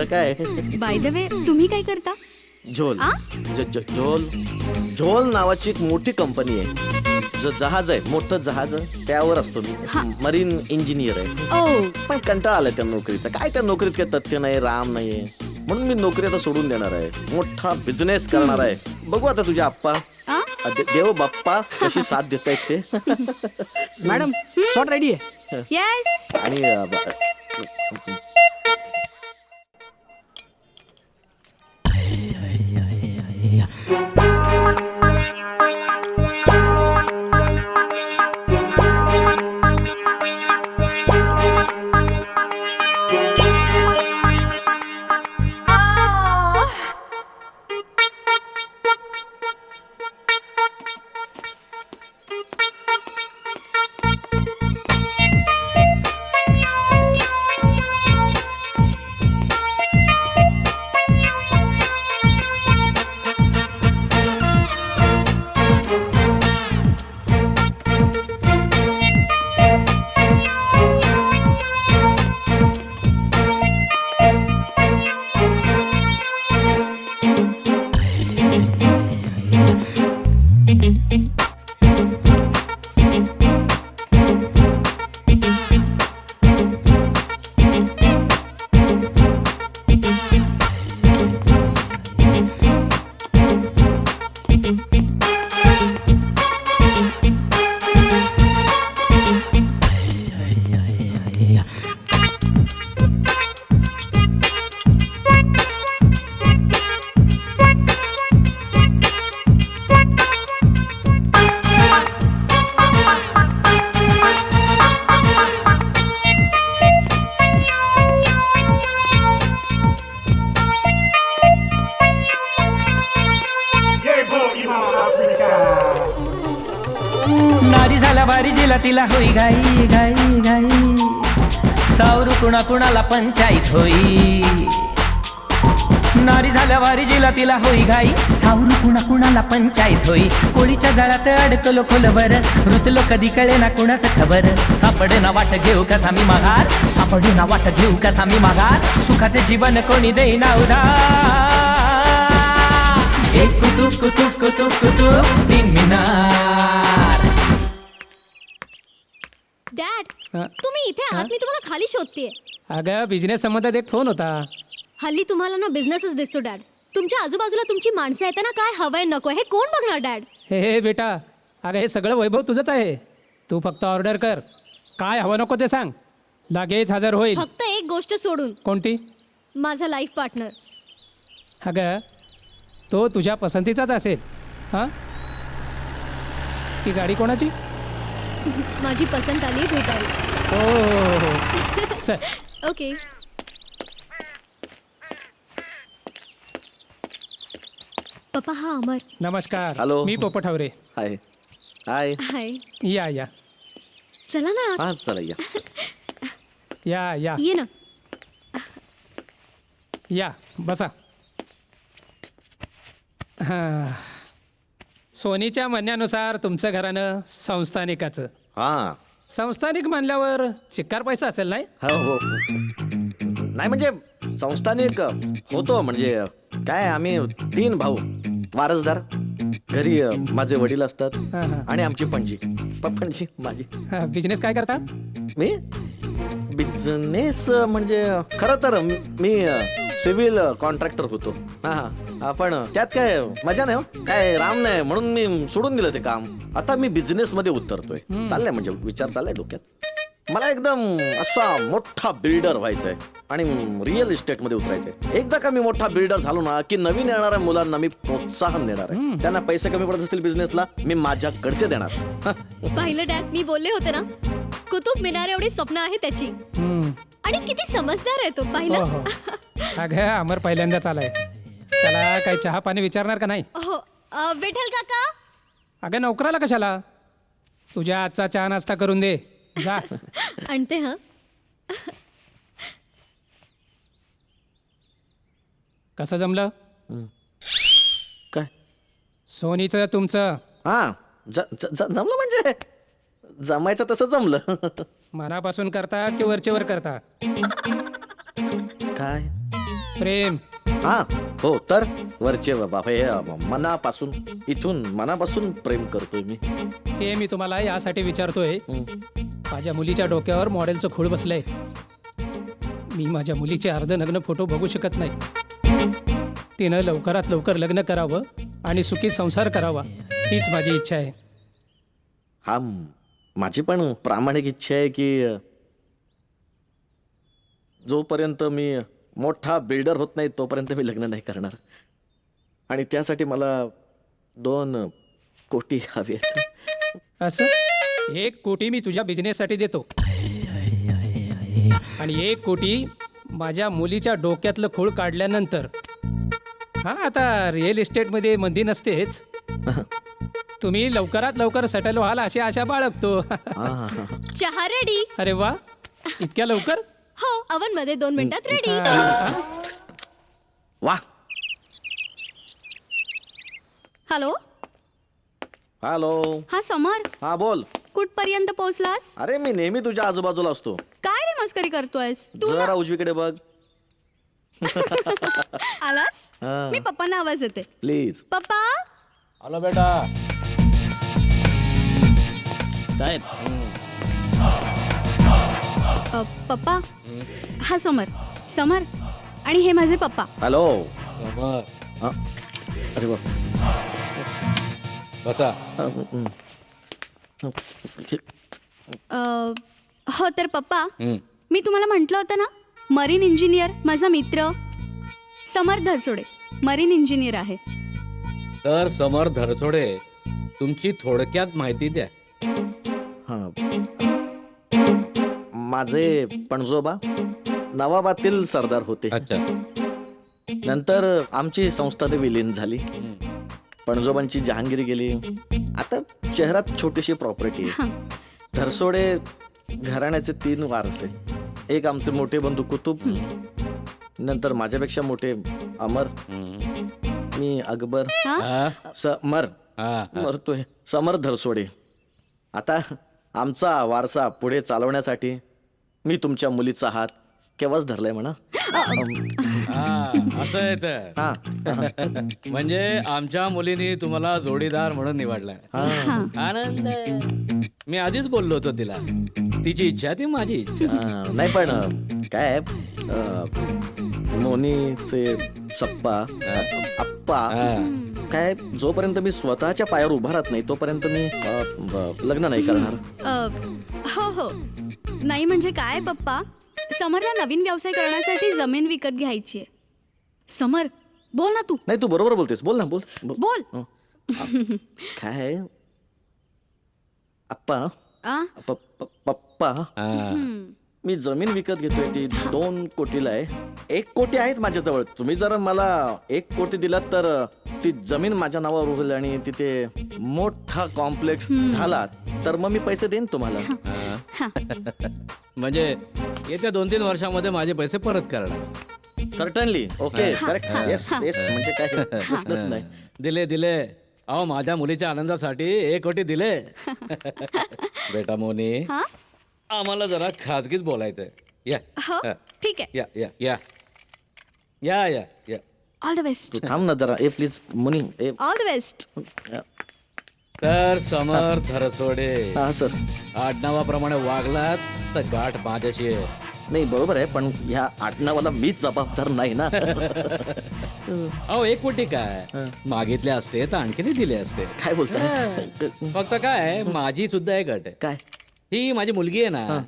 काय by the way तुम्ही काय करता? झोल झोल झोल नावाची एक मोठी कंपनी आहे. जहाज आहे, मोठं जहाज आहे, त्यावर असतो मी. मरीन इंजिनियर आहे. ओ पण कंटाळा आलाय त्या नोकरीचा. काय त्या नोकरीत काय तथ्य नाही, राम नाहीये. म्हणून मी नोकरी आता सोडून देणार आहे. मोठा बिझनेस करणार आहे. बघू आता तुझ्या आप्पा देव बाप्पा कशी साथ देत आहेत ते. मॅडम शॉट रेडी आहे. येस. आणि नारी झाला बारी जिला तिला होई घाई घाई घाई. सावरू कुणा कुणाला पंचायत होई. नारी झाल्या वारी जिला तिला होई घाई. सावरू कुणा कुणाला पंचायत होई. कोळीच्या जाळ्यात अडकलो खोलवर. रुतलो कधी कळे ना कुणाच खबर. सापडे ना वाट घेऊ कसा मी माघार. सापडे ना वाट घेऊ कसा मी माघार. सुखाचे जीवन कोणी देईना उधार. एक कुतुक कुतुक कुतुक कुतुक तीन मिनार. डॅड तुम्ही इथे आहात. मी तुम्हाला खाली शोधतेय. अगं बिझनेस संबंधात एक फोन होता. हल्ली तुम्हाला ना बिझनेसच दिसतो डॅड. तुमच्या आजूबाजूला तुमची माणसं आहेत ना, काय हवंय नको हे कोण बघणार डॅड? हे बेटा, अगं हे सगळं वैभव तुझंच आहे. तू फक्त ऑर्डर कर. काय हवं नको ते सांग, लगेच हजर होईल. फक्त एक गोष्ट सोडून. कोणती? माझा लाईफ पार्टनर. अगं तो तुझ्या पसंतीचाच असेल. हां, ती गाडी कोणाची? माझी पसंत आली भेटायला. हो चल. ओके. पप्पा हा अमर. नमस्कार. हॅलो. मी पोपट हावरे. हाय हाय. हाय. या चला ना आत. हा चला या. या ये ना. या बसा. हां, सोनीच्या म्हणण्यानुसार तुमचं घरानं संस्थानिकाचं. हा संस्थानिक म्हणल्यावर चिक्कार पैसा असेल नाही? हो. नाही म्हणजे संस्थानिक होतो. म्हणजे काय, आम्ही 3 भाऊ वारसदार. घरी माझे वडील असतात आणि आमची पणजी. पणजी माझी. बिझनेस काय करता? मी बिझनेस म्हणजे खरं तर मी सिव्हिल कॉन्ट्रॅक्टर होतो. हा पण त्यात काय मजा नाही हो, काय राम नाही, म्हणून मी सोडून दिलं ते काम. आता मी बिझनेस मध्ये उतरतोय. चाललंय म्हणजे विचार चाललाय डोक्यात. मला एकदम असा मोठा बिल्डर व्हायचंय आणि रिअल इस्टेट मध्ये उतरायचंय. एकदा का मी मोठा बिल्डर झालो ना की नवीन येणाऱ्या मुलांना मी प्रोत्साहन देणार आहे. त्यांना पैसे कमी पडत असतील बिझनेसला, मी माझ्याकडचे देणार. पाहिलं डॅड, मी बोलले होते ना, कुतुब मिनार एवढी स्वप्न आहे त्याची. आणि किती समजदार आहे तो. पाहिलं? हो. अगं अमर पहिल्यांदाच आलाय. त्याला काही चहा पाणी विचारणार का नाही? हो. विठ्ठल काका. अगं नोकराला कशाला, तुझ्या आजचा चहा नाश्ता करून दे जा. आणते. हा कसं जमलं? काय सोनीचं तुमचं? हा जमलं म्हणजे जमायचं तसं जमलं. मनापासून करता की वरचेवर करता? काय प्रेम. हा हो तर वरचे बाबा हे मनापासून इथून मनापासून प्रेम करतोय मी. ते मी तुम्हाला यासाठी विचारतोय, माझ्या मुलीच्या डोक्यावर मॉडेलचं खूळ बसलंय. मी माझ्या मुलीचे अर्धनग्न फोटो बघू शकत नाही. तिनं लवकरात लवकर लग्न करावं आणि सुखी संसार करावा, हीच माझी इच्छा आहे. हा माझी पण प्रामाणिक इच्छा आहे की जोपर्यंत मी मोठा बिल्डर होत नाही तोपर्यंत मी लग्न नाही करणार. आणि त्यासाठी मला 2 कोटी हवे आहेत. असं 1 कोटी मी तुझ्या बिझनेससाठी देतो आणि 1 कोटी माझ्या मुलीच्या डोक्यातलं खूळ काढल्यानंतर. हा, आता रिअल इस्टेटमध्ये मंदी नसतेच. तुम्ही लवकरात लवकर सेटल व्हाल अशी आशा बाळगतो. चहा रेडी. अरे वा, इतक्या लवकर? हो, अवन मध्ये 2 मिनिटात रेडी. वा. हॅलो. हॅलो. हा समर, हा बोल. कुठपर्यंत पोहोचलास? अरे मी नेहमी तुझ्या आजूबाजूला असतो. काय रे मस्करी करतोयस तू? जरा उजवीकडे बघ. आलास? हा. मी पप्पांना आवाज देते. प्लीज. पप्पा. आलो बेटा. साहेब. पप्पा, हा समर. समर आणि हे माझे पप्पा. हॅलो. समर, हा. अरे बाप. बसा. हो तर पप्पा, मी तुम्हाला म्हटलं होतं ना, मरीन इंजिनियर माझा मित्र समर धरसोडे मरीन इंजिनियर आहे. तर समर धरसोडे, तुमची थोडक्यात माहिती द्या. हा. माझे पणजोबा नवाबातील सरदार होते. अच्छा. नंतर आमची संस्थाने विलीन झाली. पणजोबांची जहांगीर गेली. आता शहरात छोटीशी प्रॉपर्टी आहे. धरसोडे घराण्याचे 3 वारस आहेत. एक आमचे मोठे बंधू कुतुब, नंतर माझ्यापेक्षा मोठे अमर, मी अकबर, हा? समर हा, हा. मरतोय समर धरसोडे. आता आमचा वारसा पुढे चालवण्यासाठी मी तुमच्या मुलीचा हात केव्हाच धरलाय म्हणा. हा, असं आहे तर. हा. म्हणजे आमच्या मुलीने तुम्हाला जोडीदार म्हणून निवडलाय. आनंद आहे. मी आधीच बोललो होतो तिला, तिची इच्छा ती माझी इच्छा. नाही पण काय मोनीचे सप्पा आप्पा काय, जोपर्यंत मी स्वतःच्या पायावर उभा राहत नाही तोपर्यंत मी लग्न नाही करणार. हो हो, नाही म्हणजे काय पप्पा, समरला नवीन व्यवसाय करण्यासाठी जमीन विकत घ्यायची आहे. समर, बोल ना तू. नाही तू बरोबर बोलतेस. बोल ना. बोल बोल. काय आप्पा आ? पप्पा, हा. मी जमीन विकत घेतोय ती 2 कोटीला आहे. 1 कोटी आहेत माझ्याजवळ. तुम्ही जर मला 1 कोटी दिलात तर ती जमीन माझ्या नावावर होईल आणि तिथे मोठा कॉम्प्लेक्स झाला तर मग मी पैसे देईन तुम्हाला. म्हणजे येत्या 2-3 वर्षामध्ये माझे पैसे परत करणार. Certainly. Okay. Correct. Yes yes. म्हणजे काय प्रश्नच नाही. दिले. अहो, माझ्या मुलीच्या आनंदासाठी 1 कोटी दिले. बेटा मोनी, हा? आम्हाला जरा खाजगीत बोलायचंय. या. हो, ठीक आहे. या या या या या या. All the best. तू थांब ना जरा. Please Muni. All the best. तर समर धरसोडे, हा सर. आडनावाप्रमाणे वागलात तर गाठ माझ्याशी आहे. नाही बरोबर आहे पण ह्या आडनावाला मीच जबाबदार नाही ना. अहो 1 कोटी काय मागितले असते तर आणखीनही दिले असते. काय बोलताय? फक्त काय, माझी सुद्धा एक अट आहे. काय? ही माझी मुलगी आहे ना,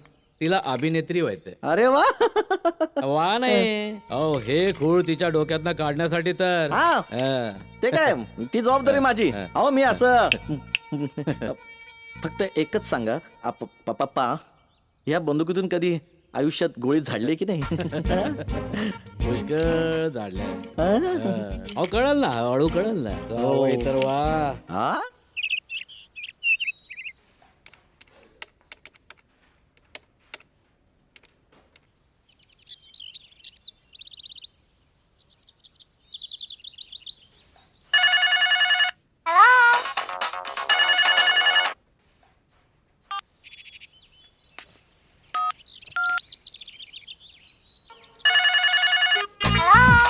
तिला अभिनेत्री व्हायचंय. अरे वा. वा नाही. अहो हे खूळ तिच्या डोक्यातनं काढण्यासाठी तर हा. ते काय ती जबाबदारी माझी. अहो मी असं फक्त एकच सांगा पप्पा, या बंदुकीतून कधी आयुष्यात गोळी झाडली की नाही? पुष्कळ झाडल्या. अहो कळल ना, हळू कळल ना. तर वा. हा. Hello?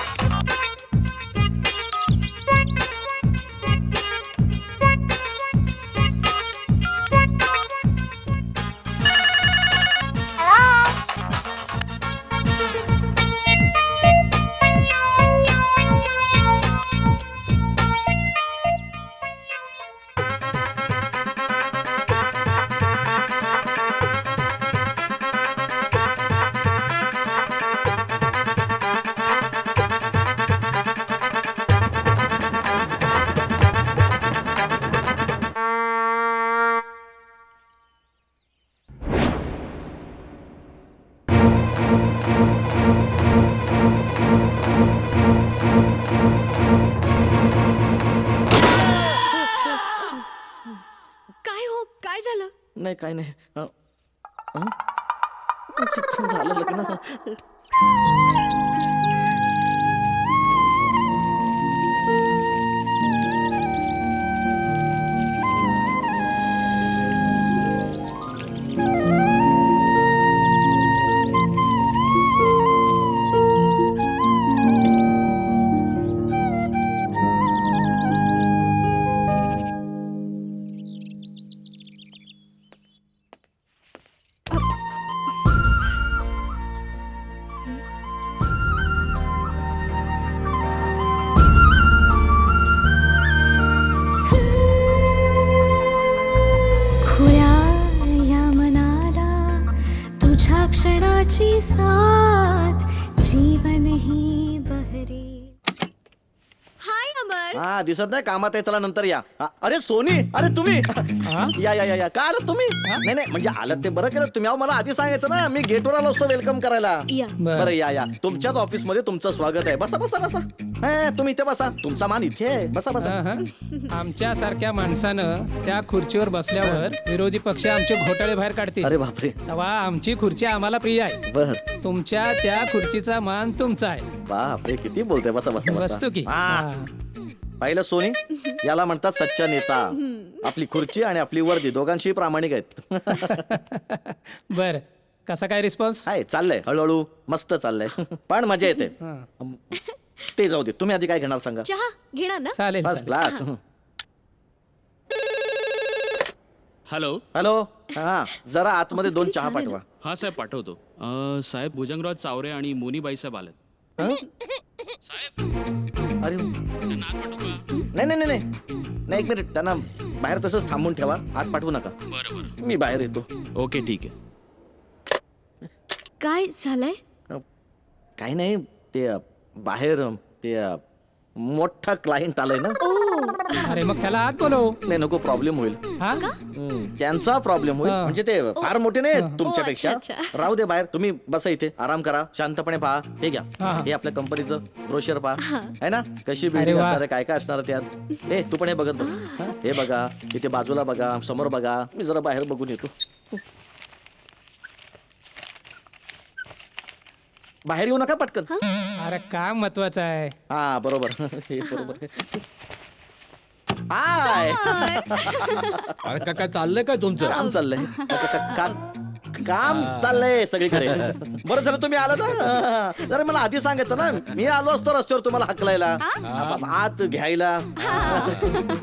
काय हो काय झालं? नाही काय नाही झालं लग्न. खुल्या या मनाला तुझ्या क्षणाची साथ जीवन ही बहरे. हाय अमर. हा दिसत नाही कामात आहे, चला नंतर या. अरे सोनी, अरे तुम्ही या या या या का आलात तुम्ही? नाही नाही म्हणजे आलात ते बरं केलं तुम्ही. अहो मला आधी सांगायचं ना, मी गेटवर आलो असतो वेलकम करायला. या. बरं या या, तुमच्याच ऑफिस मध्ये तुमचं स्वागत आहे. बसा बसा बसा. तुम्ही इथे बसा, तुमचा मान इथे आहे. बसा बसा. आमच्या सारख्या माणसानं त्या खुर्चीवर बसल्यावर विरोधी पक्ष आमचे घोटाळे बाहेर काढतील. अरे बापरे. तेव्हा आमची खुर्ची आम्हाला प्रिय आहे. बर तुमच्या त्या खुर्चीचा मान तुमचा आहे. बापरे किती बोलते. बसा बसा बसतो की हा. पाहिलं सोनी, याला म्हणतात सच्चा नेता. आपली खुर्ची आणि आपली वर्दी दोघांशी प्रामाणिक आहेत. बर कसा काय रिस्पॉन्स? आहे चाललंय हळूहळू मस्त चाललंय. पण मजा येते. ते जाऊ दे, तुम्ही आधी काय घेणार सांगा. चहा घेणार ना? चालेल फर्स्ट चालेल. क्लास. हॅलो. हॅलो हा जरा आतमध्ये 2 चहा पाठवा. हा साहेब पाठवतो. साहेब भुजंगराव चावरे आणि मोनीबाई साहेब आलेत. साहेब अरे त्यांना आत पाठवू का? नाही नाही नाही नाही 1 मिनिट, त्यांना बाहेर तसंच थांबून ठेवा, आत पाठवू नका. बरं बरं. मी बाहेर येतो. ओके ठीक आहे. काय झालंय? काही नाही ते बाहेर ते मोठा क्लायंट आलाय ना. अरे मग त्याला आत बोलव. नाही नको, प्रॉब्लेम होईल. हा त्यांचा प्रॉब्लेम होईल. हा. म्हणजे ते फार मोठे नाही तुमच्यापेक्षा. अच्छा, अच्छा. राहू दे बाहेर, तुम्ही बसा इथे आराम करा, शांतपणे पहा. हे घ्या, हा. हे आपल्या कंपनीचं ब्रोशर पहा. आहे ना कशी अरे बिल्डिंग वा. असणार आहे, काय काय असणार आहे त्यात. हे तू पण हे बघत बस. हा, हे बघा, इथे बाजूला बघा, समोर बघा. मी जरा बाहेर बघून येतो. बाहेर येऊ नका पटकन. अरे काम महत्वाचं आहे. हा बरोबर. हे बरोबर. हाय. अरे काय चाललंय काय तुमचं? काम चाललंय. काम चाललंय सगळीकडे. बरं झालं तुम्ही आला ना. जरा मला आधी सांगायचं ना, मी आलो असतो रस्त्यावर तुम्हाला हाकलायला, आत घ्यायला.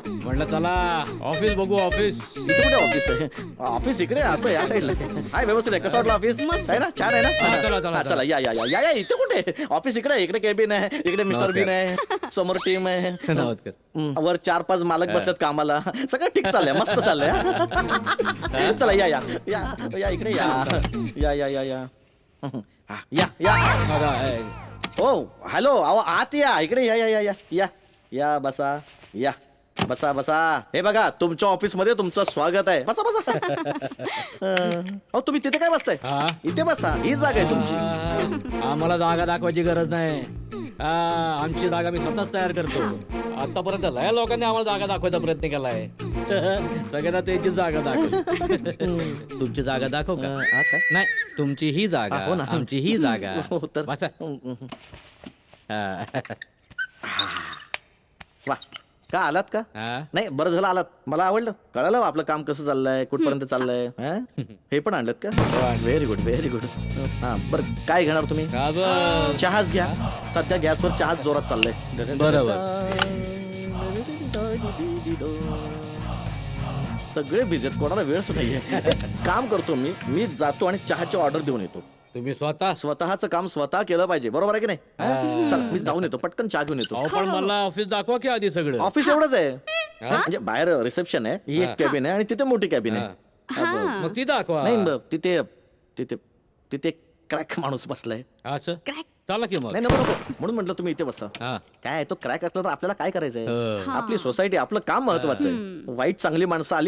म्हणलं चला ऑफिस बघू. ऑफिस इथे कुठे ऑफिस आहे? ऑफिस इकडे असं या साईडला आहे. व्यवस्थित आहे. कसं वाटलं ऑफिस? आहे ना, छान आहे ना. हा, चला, चला, हा, चला या या या या या. इथे कुठे ऑफिस? इकडे इकडे केबिन आहे, इकडे मिस्टर बीन आहे, समोर टीम आहे, नमस्कार. वर 4-5 मालक बसतात कामाला. सगळं ठीक चाललंय, मस्त चाललंय. हा. चला या या या या इकडे या या या या या हा, या या. बघा, ओ हॅलो, अहो आत या, इकडे या या या या या या बसा. या बसा बसा. हे बघा तुमच्या ऑफिस मध्ये तुमचं स्वागत आहे. बसा बसा. अहो तुम्ही तिथे काय बसताय? हा? इथे बसा, ही जागा आहे तुमची. आम्हाला जागा दाखवायची गरज नाही. आमची जागा मी स्वतःच तयार करतो. आतापर्यंत लय लोकांनी आम्हाला जागा दाखवायचा प्रयत्न केलाय. सगळ्यांना त्यांची जागा दाखव. तुमची जागा दाखव का? हा, काय? नाही, तुमची ही जागा, हो ना. आमची ही जागा. हो, तर बसा. वा का आलात का? हा? नाही बरं झालं आलात. मला आवडलं, कळालं आपलं काम कसं चाललंय, कुठपर्यंत चाललंय. हे पण आणलं का? Very good very good. हा बरं काय घेणार तुम्ही? का बरं? चहाच घ्या. सध्या गॅसवर चहाच जोरात चाललंय. बरोबर. सगळे बिझी आहेत, कोणाला वेळच नाहीये. काम करतो मी जातो आणि चहाची ऑर्डर देऊन येतो. तुम्ही स्वतः? स्वतःचं काम स्वतः केलं पाहिजे, बरोबर आहे की नाही? हा? चला मी जाऊन येतो, पटकन चहा घेऊन येतो. अहो पण मला ऑफिस दाखवा की आधी सगळं. ऑफिस एवढंच आहे. म्हणजे बाहेर रिसेप्शन आहे, ही एक कॅबिन आहे आणि तिथे मोठी कॅबिन आहे. मग ती दाखवा. नाही तिथे तिथे तिथे क्रॅक माणूस बसलाय. असं क्रॅक. चला की मग. नाही नको नको, म्हणून म्हटलं तुम्ही इथे बसा. हा. काय तो क्रॅक असला तर आपल्याला काय करायचंय? हो. आपली सोसायटी, आपलं काम महत्वाचं आहे. वाईट चांगली माणसं आली